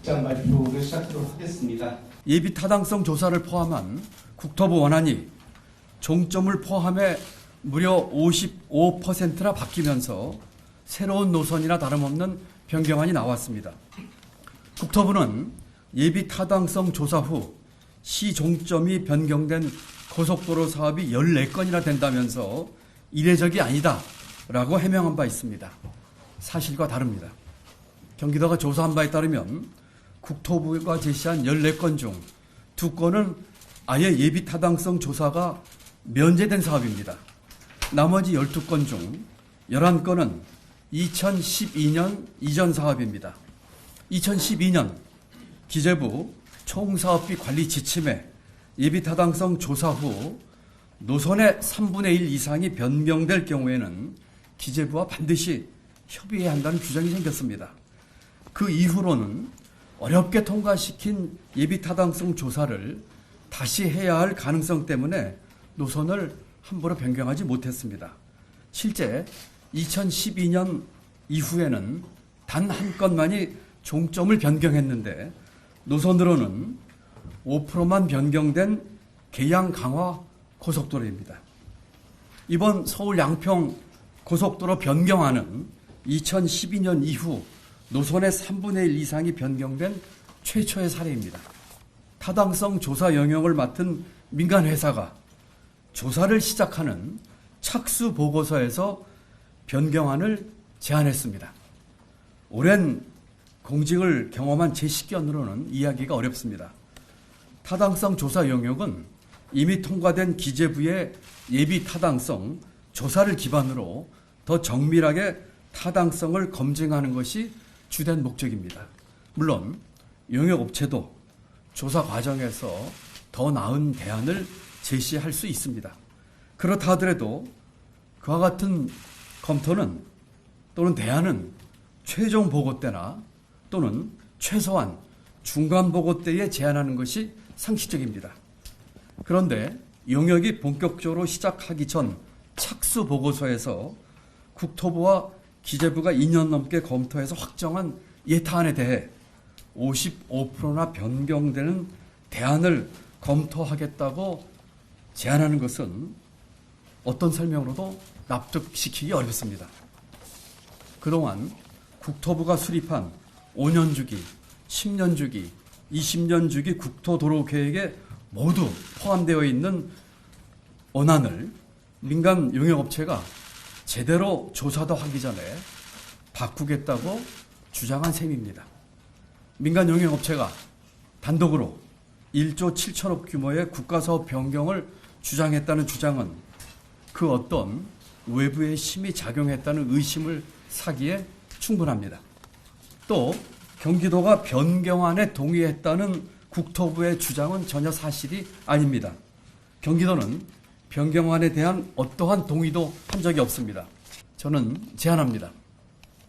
입장 발표를 시작하도록 하겠습니다. 예비 타당성 조사를 포함한 국토부 원안이 종점을 포함해 무려 55%나 바뀌면서 새로운 노선이나 다름없는 변경안이 나왔습니다. 국토부는 예비 타당성 조사 후 시 종점이 변경된 고속도로 사업이 14건이나 된다면서 이례적이 아니다라고 해명한 바 있습니다. 사실과 다릅니다. 경기도가 조사한 바에 따르면 국토부가 제시한 14건 중 2건은 아예 예비 타당성 조사가 면제된 사업입니다. 나머지 12건 중 11건은 2012년 이전 사업입니다. 2012년 기재부 총사업비 관리 지침에 예비 타당성 조사 후 노선의 3분의 1 이상이 변경될 경우에는 기재부와 반드시 협의해야 한다는 규정이 생겼습니다. 그 이후로는 어렵게 통과시킨 예비 타당성 조사를 다시 해야 할 가능성 때문에 노선을 함부로 변경하지 못했습니다. 실제 2012년 이후에는 단 한 건만이 종점을 변경했는데 노선으로는 5%만 변경된 계양 강화 고속도로입니다. 이번 서울 양평 고속도로 변경안은 2012년 이후 노선의 3분의 1 이상이 변경된 최초의 사례입니다. 타당성 조사 영역을 맡은 민간 회사가 조사를 시작하는 착수 보고서에서 변경안을 제안했습니다. 오랜 공직을 경험한 제 식견으로는 이해하기가 어렵습니다. 타당성 조사 영역은 이미 통과된 기재부의 예비 타당성 조사를 기반으로 더 정밀하게 타당성을 검증하는 것이 주된 목적입니다. 물론 용역업체도 조사 과정에서 더 나은 대안을 제시할 수 있습니다. 그렇다 하더라도 그와 같은 검토는 또는 대안은 최종 보고 때나 또는 최소한 중간 보고 때에 제안하는 것이 상식적입니다. 그런데 용역이 본격적으로 시작하기 전 착수 보고서에서 국토부와 기재부가 2년 넘게 검토해서 확정한 예타안에 대해 55%나 변경되는 대안을 검토하겠다고 제안하는 것은 어떤 설명으로도 납득시키기 어렵습니다. 그동안 국토부가 수립한 5년 주기, 10년 주기, 20년 주기 국토도로 계획에 모두 포함되어 있는 원안을 민간 용역업체가 제대로 조사도 하기 전에 바꾸겠다고 주장한 셈입니다. 민간 용역업체가 단독으로 1조 7천억 규모의 국가사업 변경을 주장했다는 주장은 그 어떤 외부의 힘이 작용했다는 의심을 사기에 충분합니다. 또 경기도가 변경안에 동의했다는 국토부의 주장은 전혀 사실이 아닙니다. 경기도는 변경안에 대한 어떠한 동의도 한 적이 없습니다. 저는 제안합니다.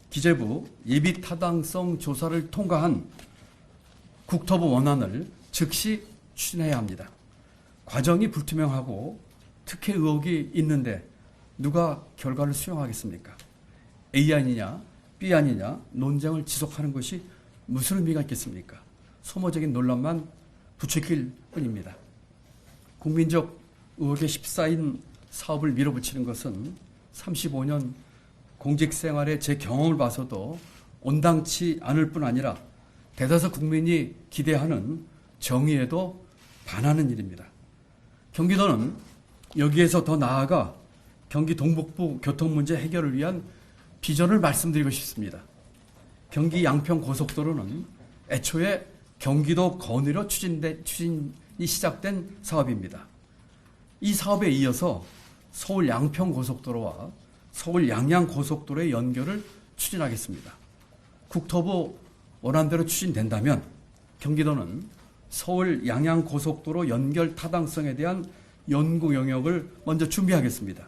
기재부 예비 타당성 조사를 통과한 국토부 원안을 즉시 추진해야 합니다. 과정이 불투명하고 특혜 의혹이 있는데 누가 결과를 수용하겠습니까? A 아니냐 B 아니냐 논쟁을 지속하는 것이 무슨 의미가 있겠습니까? 소모적인 논란만 부추길 뿐입니다. 국민적 의혹에 휩싸인 사업을 밀어붙이는 것은 35년 공직생활의 제 경험을 봐서도 온당치 않을 뿐 아니라 대다수 국민이 기대하는 정의에도 반하는 일입니다. 경기도는 여기에서 더 나아가 경기 동북부 교통 문제 해결을 위한 비전을 말씀드리고 싶습니다. 경기 양평 고속도로는 애초에 경기도 건의로 추진이 시작된 사업입니다. 이 사업에 이어서 서울 양평 고속도로와 서울 양양 고속도로의 연결을 추진하겠습니다. 국토부 원안대로 추진된다면 경기도는 서울 양양 고속도로 연결 타당성에 대한 연구 영역을 먼저 준비하겠습니다.